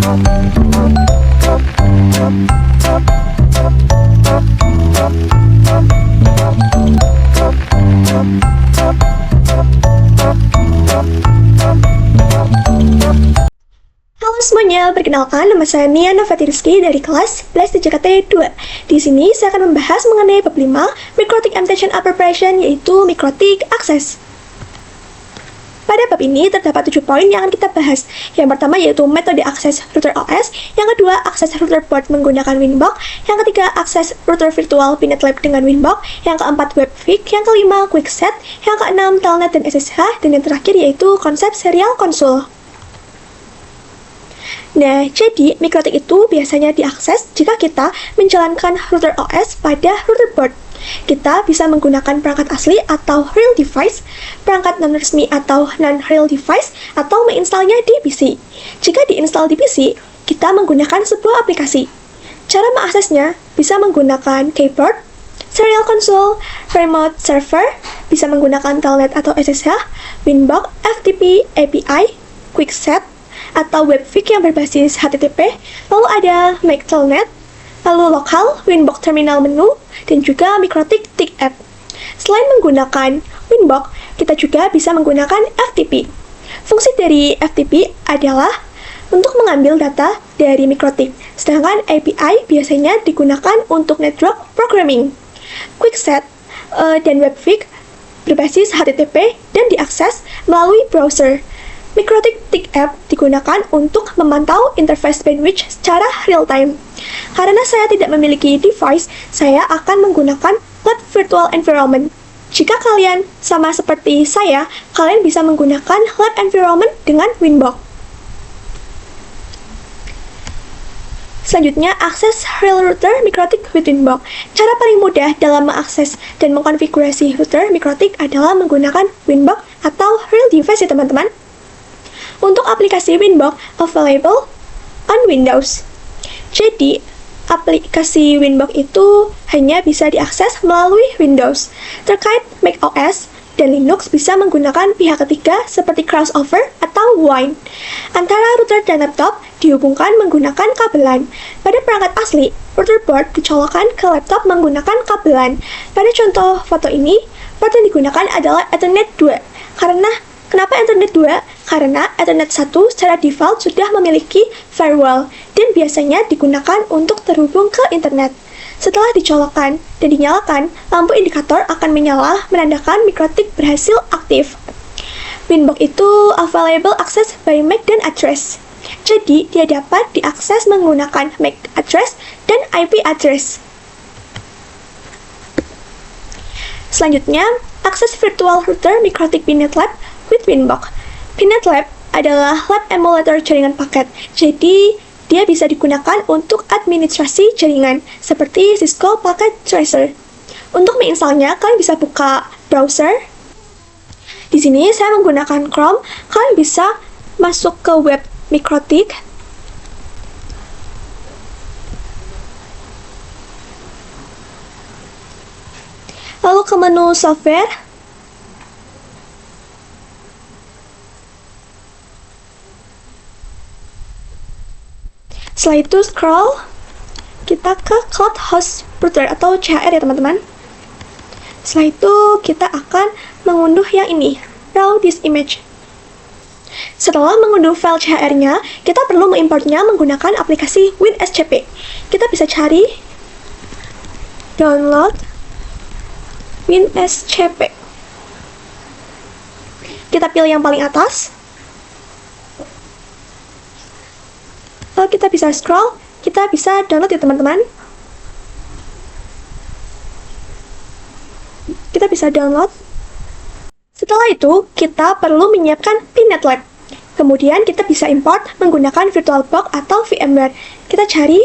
Halo semuanya, perkenalkan nama saya Nia Novatirski dari kelas 11 TJKT 2. Di sini saya akan membahas mengenai bab 5 Mikrotik Annotation Appropriation, yaitu mikrotik akses. Pada bab ini terdapat 7 poin yang akan kita bahas. Yang pertama yaitu metode akses router OS, yang kedua akses router port menggunakan Winbox, yang ketiga akses router virtual Pinet Lab dengan Winbox, yang keempat WebFig, yang kelima QuickSet, yang keenam Telnet dan SSH, dan yang terakhir yaitu konsep serial console. Nah, jadi mikrotik itu biasanya diakses jika kita menjalankan router OS pada router port. Kita bisa menggunakan perangkat asli atau real device, perangkat non-resmi atau non-real device, atau menginstalnya di PC. Jika diinstal di PC, kita menggunakan sebuah aplikasi. Cara mengaksesnya bisa menggunakan keyboard, serial console, remote server, bisa menggunakan Telnet atau SSH, Winbox, FTP, API, QuickSet, atau WebFig yang berbasis HTTP, lalu ada Make Telnet, lalu lokal, Winbox terminal menu, dan juga mikrotik TIC app. Selain menggunakan Winbox, kita juga bisa menggunakan FTP. Fungsi dari FTP adalah untuk mengambil data dari mikrotik, sedangkan API biasanya digunakan untuk network programming. QuickSet dan WebFig berbasis HTTP dan diakses melalui browser. Mikrotik TIC app digunakan untuk memantau interface bandwidth secara real-time. Karena saya tidak memiliki device, saya akan menggunakan lab virtual environment. Jika kalian sama seperti saya, kalian bisa menggunakan lab environment dengan Winbox. Selanjutnya, akses real router mikrotik with Winbox. Cara paling mudah dalam mengakses dan mengkonfigurasi router mikrotik adalah menggunakan Winbox atau real device ya teman-teman. Untuk aplikasi Winbox available on Windows. Jadi, aplikasi Winbox itu hanya bisa diakses melalui Windows. Terkait macOS dan Linux bisa menggunakan pihak ketiga seperti crossover atau Wine. Antara router dan laptop dihubungkan menggunakan kabelan. Pada perangkat asli, router port dicolokkan ke laptop menggunakan kabelan. Pada contoh foto ini, port yang digunakan adalah Ethernet 2. Kenapa Ethernet 2? Karena Ethernet 1 secara default sudah memiliki firewall dan biasanya digunakan untuk terhubung ke internet. Setelah dicolokkan dan dinyalakan, lampu indikator akan menyala menandakan mikrotik berhasil aktif. Winbox itu available access by MAC dan address. Jadi, dia dapat diakses menggunakan MAC address dan IP address. Selanjutnya, akses virtual router mikrotik Pinet Lab with Winbox. Pinet Lab adalah lab emulator jaringan paket, jadi dia bisa digunakan untuk administrasi jaringan, seperti Cisco Packet Tracer. Untuk menginstalnya, kalian bisa buka browser. Di sini saya menggunakan Chrome, kalian bisa masuk ke web mikrotik. Lalu ke menu software. Setelah itu scroll, kita ke Cloud Host Router atau CHR ya teman-teman. Setelah itu kita akan mengunduh yang ini, raw disk image. Setelah mengunduh file CHR-nya, kita perlu mengimportnya menggunakan aplikasi WinSCP. Kita bisa cari download WinSCP. Kita pilih yang paling atas. Lalu kita bisa scroll, kita bisa download ya teman-teman. Kita bisa download. Setelah itu, kita perlu menyiapkan Pinet Lab. Kemudian kita bisa import menggunakan VirtualBox atau VMware. Kita cari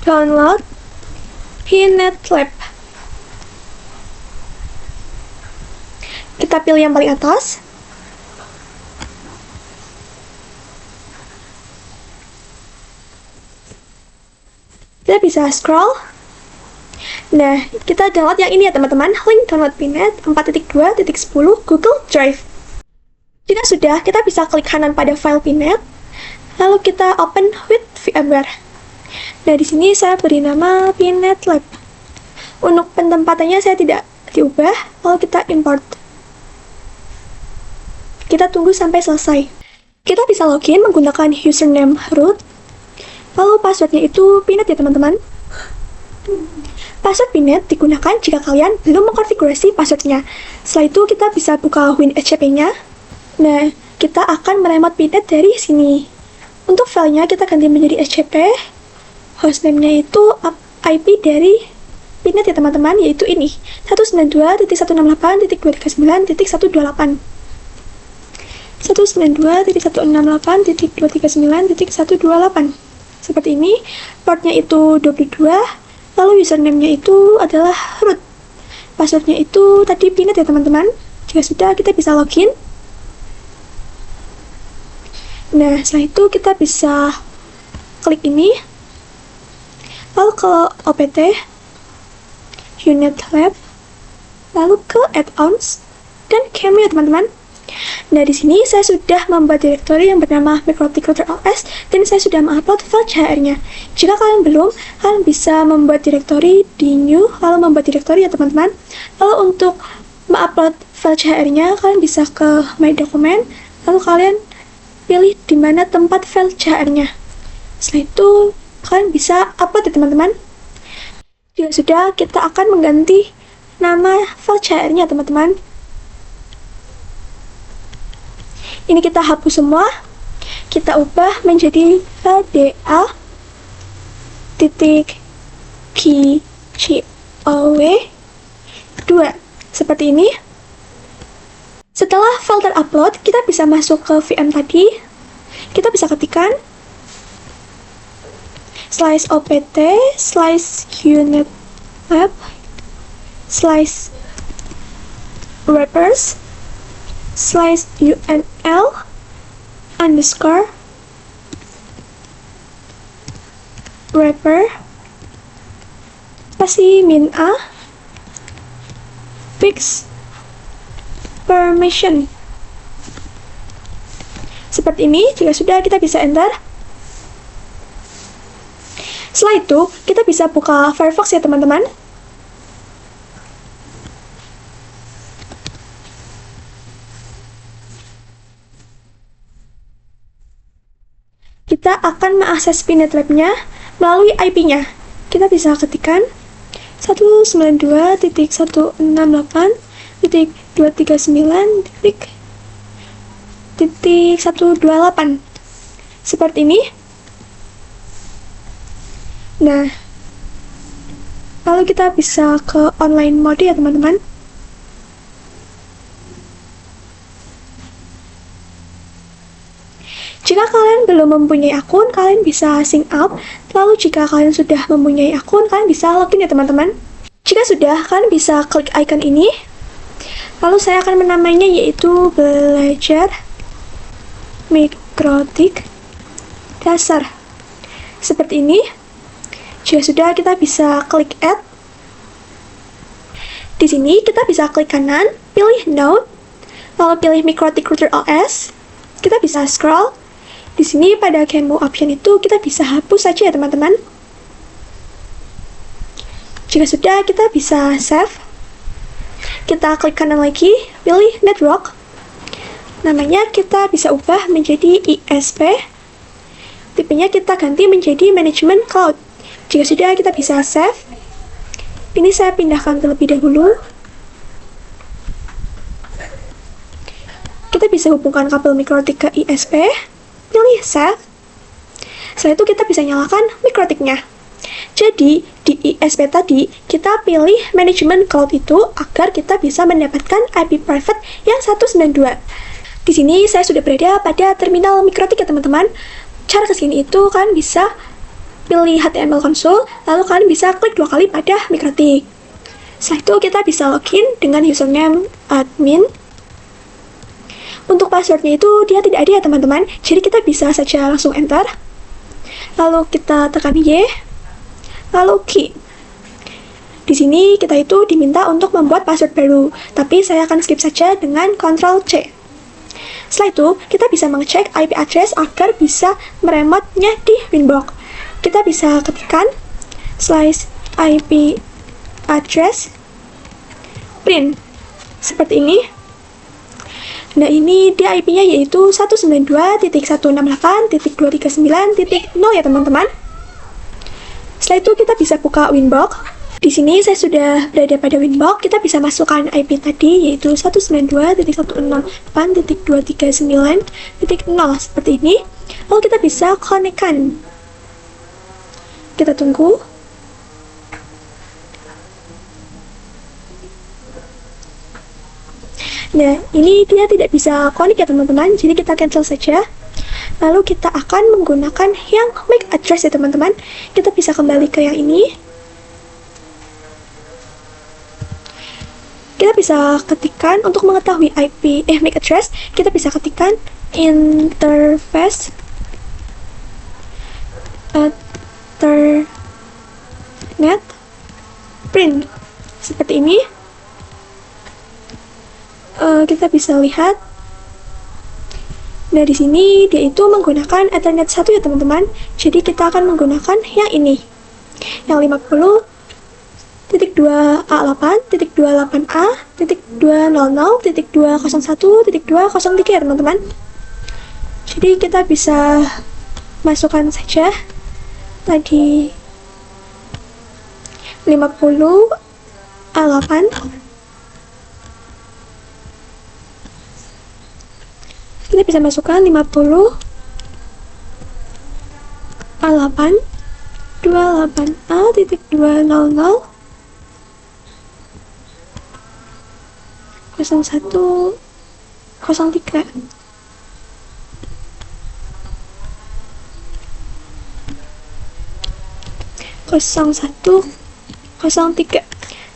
download Pinet Lab. Kita pilih yang paling atas. Kita bisa scroll. Nah, kita download yang ini ya teman-teman, link download Pinet 4.2.10 Google Drive. Jika sudah, kita bisa klik kanan pada file Pinet, Lalu kita open with VMware. Nah, di sini saya beri nama Pinet Lab. Untuk penempatannya saya tidak diubah, lalu kita import. Kita tunggu sampai selesai. Kita bisa login menggunakan username root, lalu passwordnya itu Pinet ya teman-teman. Password Pinet digunakan jika kalian belum mengkonfigurasi passwordnya. Setelah itu kita bisa buka WinSCP-nya. Nah, kita akan meremote Pinet dari sini. Untuk filenya kita ganti menjadi SCP. Hostname-nya itu IP dari Pinet ya teman-teman, yaitu ini 192.168.239.128. 192.168.239.128. Seperti ini. Portnya itu 22. Lalu username-nya itu adalah root. Passwordnya itu tadi Pinet ya teman-teman. Jika sudah, kita bisa login. Nah, setelah itu kita bisa klik ini. Lalu ke OPT, Unit Lab, lalu ke Add-ons, dan Cameo ya teman-teman. Nah, di sini saya sudah membuat direktori yang bernama Mikrotik Router OS dan saya sudah mengupload file CHR-nya. Jika kalian belum, kalian bisa membuat direktori di New, lalu membuat direktori ya teman-teman. Lalu untuk mengupload file CHR-nya, kalian bisa ke My Document, lalu kalian pilih di mana tempat file CHR-nya. Setelah itu, kalian bisa upload ya teman-teman. Jika sudah, kita akan mengganti nama file CHR-nya teman-teman. Ini kita hapus semua, kita ubah menjadi LDA.KCOW2 seperti ini. Setelah file terupload, kita bisa masuk ke VM tadi. Kita bisa ketikkan /opt /unit lab /wrappers /unl underscore wrapper spasi min a fix permission. Seperti ini. Jika sudah, kita bisa enter. Setelah itu, kita bisa buka Firefox ya teman-teman. Kita akan mengakses Pinet Lab-nya melalui IP-nya. Kita bisa ketikkan 192.168.239.128 seperti ini. Nah, lalu kita bisa ke online mode ya teman-teman. Jika kalian belum mempunyai akun, kalian bisa sign up. Lalu jika kalian sudah mempunyai akun, kalian bisa login ya teman-teman. Jika sudah, kalian bisa klik icon ini. Lalu saya akan menamainya yaitu belajar mikrotik dasar. Seperti ini. Jika sudah, kita bisa klik add. Di sini kita bisa klik kanan, pilih node, lalu pilih Mikrotik Router OS. Kita bisa scroll. Di sini pada Cameo option itu kita bisa hapus saja ya teman-teman. Jika sudah, kita bisa save. Kita klik kanan lagi, pilih network. Namanya kita bisa ubah menjadi ISP. Tipenya kita ganti menjadi Management Cloud. Jika sudah, kita bisa save. Ini saya pindahkan terlebih dahulu. Kita bisa hubungkan kabel Mikrotik ke ISP. Pilih save. Setelah itu kita bisa nyalakan Mikrotiknya. Jadi, di ISP tadi, kita pilih Management Cloud itu agar kita bisa mendapatkan IP private yang 192. Di sini saya sudah berada pada terminal Mikrotik ya teman-teman. Cara kesini itu kalian bisa pilih HTML console, lalu kalian bisa klik 2 kali pada Mikrotik. Setelah itu kita bisa login dengan username admin. Untuk passwordnya itu dia tidak ada ya teman-teman, jadi kita bisa saja langsung enter. Lalu kita tekan Y, lalu key. Di sini kita itu diminta untuk membuat password baru, tapi saya akan skip saja dengan Ctrl C. Setelah itu, kita bisa mengecek IP address agar bisa meremote-nya di Winbox. Kita bisa ketikkan slice IP address print seperti ini. Nah, ini dia IP-nya yaitu 192.168.239.0 ya teman-teman. Setelah itu kita bisa buka Winbox. Di sini saya sudah berada pada Winbox. Kita bisa masukkan IP tadi yaitu 192.168.239.0 seperti ini. Lalu kita bisa connect-kan. Kita tunggu. Nah, ini dia tidak bisa connect ya teman-teman, jadi kita cancel saja. Lalu kita akan menggunakan yang MAC address ya teman-teman. Kita bisa kembali ke yang ini. Kita bisa ketikkan untuk mengetahui MAC address, kita bisa ketikkan interface Ethernet print seperti ini. Kita bisa lihat. Nah, di sini dia itu menggunakan Ethernet 1 ya teman-teman. Jadi kita akan menggunakan yang ini. Yang 50.228a.200.201.203 ya teman-teman. Jadi kita bisa masukkan saja tadi 50A8. Kita bisa masukkan 50A8 28A.200 0103.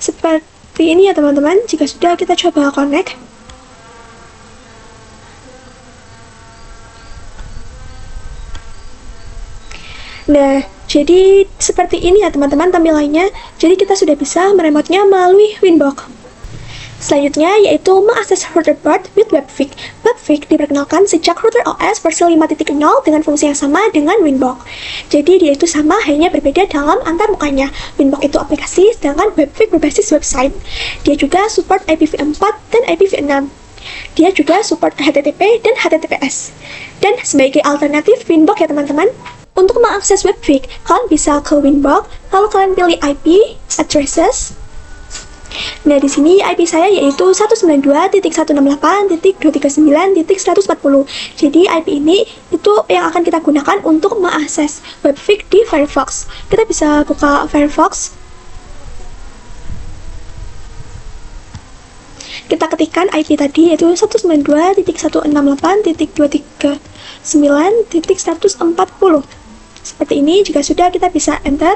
Seperti ini ya teman-teman. Jika sudah, kita coba connect. Nah, jadi seperti ini ya teman-teman tampilannya. Jadi kita sudah bisa meremote-nya melalui Winbox. Selanjutnya yaitu mengakses router board with Webfig. Webfig diperkenalkan sejak router OS versi 5.0 dengan fungsi yang sama dengan Winbox. Jadi dia itu sama, hanya berbeda dalam antarmukanya. Winbox itu aplikasi, sedangkan Webfig berbasis website. Dia juga support IPv4 dan IPv6. Dia juga support HTTP dan HTTPS. Dan sebagai alternatif Winbox ya teman-teman, untuk mengakses Webfig, kalian bisa ke Winbox, lalu kalian pilih IP addresses. Nah, di sini IP saya yaitu 192.168.239.140. Jadi IP ini itu yang akan kita gunakan untuk mengakses Webfig di Firefox. Kita bisa buka Firefox. Kita ketikkan IP tadi yaitu 192.168.239.140. Seperti ini. Jika sudah, kita bisa enter.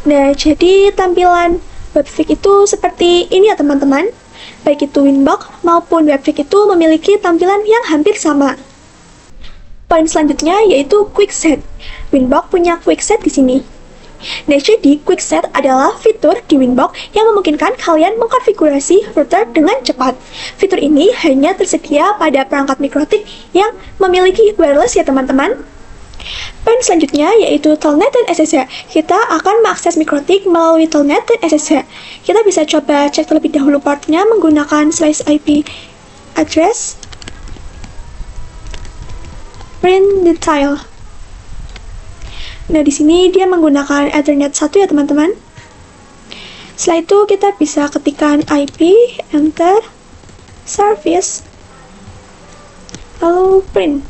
Nah, jadi tampilan Webfig itu seperti ini ya teman-teman. Baik itu Winbox maupun Webfig itu memiliki tampilan yang hampir sama. Poin selanjutnya yaitu Quickset. Winbox punya Quickset di sini. Nah, jadi Quickset adalah fitur di Winbox yang memungkinkan kalian mengkonfigurasi router dengan cepat. Fitur ini hanya tersedia pada perangkat mikrotik yang memiliki wireless ya teman-teman. Poin selanjutnya yaitu Telnet dan SSH. Kita akan mengakses mikrotik melalui Telnet dan SSH. Kita bisa coba cek terlebih dahulu portnya menggunakan slice IP address print detail. Nah, di sini dia menggunakan Ethernet 1 ya teman-teman. Setelah itu kita bisa ketikkan IP, enter, service, lalu print.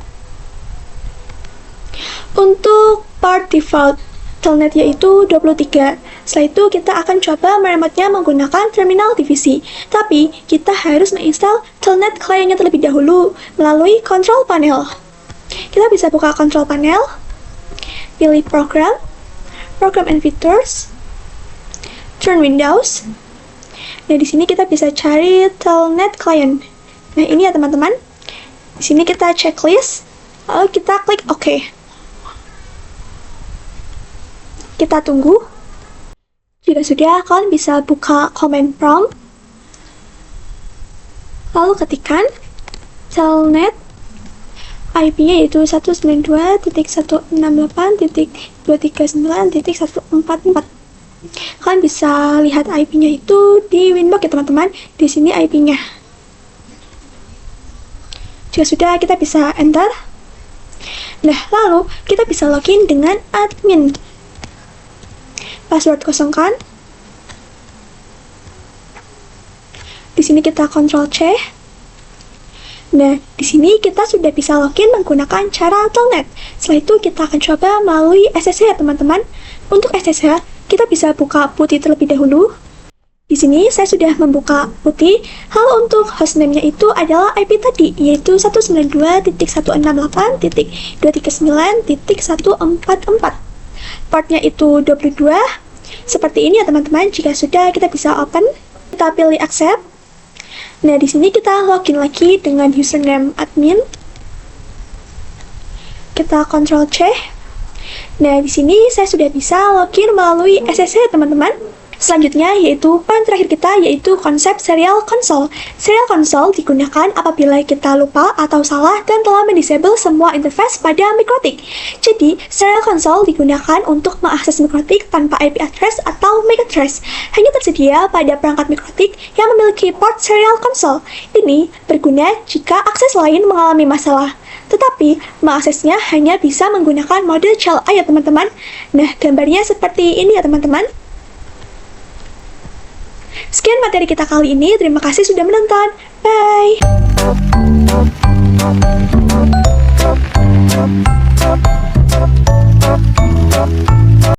Untuk port default Telnet yaitu 23. Setelah itu kita akan coba meremote-nya menggunakan terminal divisi. Tapi kita harus menginstal Telnet client-nya terlebih dahulu melalui control panel. Kita bisa buka control panel, pilih program, program and features, turn windows. Nah, di sini kita bisa cari Telnet client. Nah, ini ya teman-teman. Di sini kita checklist, lalu kita klik OK. Kita tunggu. Jika sudah, kalian bisa buka command prompt, lalu ketikkan telnet, IP-nya yaitu 192.168.239.144. Kalian bisa lihat IP-nya itu di Winbox ya teman-teman. Di sini IP-nya. Jika sudah, kita bisa enter. Nah, lalu kita bisa login dengan admin. Password kosongkan. Di sini kita Ctrl C. Nah, di sini kita sudah bisa login menggunakan cara telnet. Setelah itu kita akan coba melalui SSH ya teman-teman. Untuk SSH, kita bisa buka PuTTY terlebih dahulu. Di sini saya sudah membuka PuTTY. Lalu untuk hostname-nya itu adalah IP tadi, yaitu 192.168.239.144. Portnya itu 22. Seperti ini ya teman-teman. Jika sudah, kita bisa open. Kita pilih accept. Nah, di sini kita login lagi dengan username admin. Kita Ctrl C. Nah, di sini saya sudah bisa login melalui SSH teman-teman. Selanjutnya yaitu poin terakhir kita, yaitu konsep serial console. Serial console digunakan apabila kita lupa atau salah dan telah mendisable semua interface pada MikroTik. Jadi, serial console digunakan untuk mengakses MikroTik tanpa IP address atau MAC address. Hanya tersedia pada perangkat MikroTik yang memiliki port serial console. Ini berguna jika akses lain mengalami masalah. Tetapi, mengaksesnya hanya bisa menggunakan mode child ya teman-teman. Nah, gambarnya seperti ini ya teman-teman. Sekian materi kita kali ini, terima kasih sudah menonton. Bye!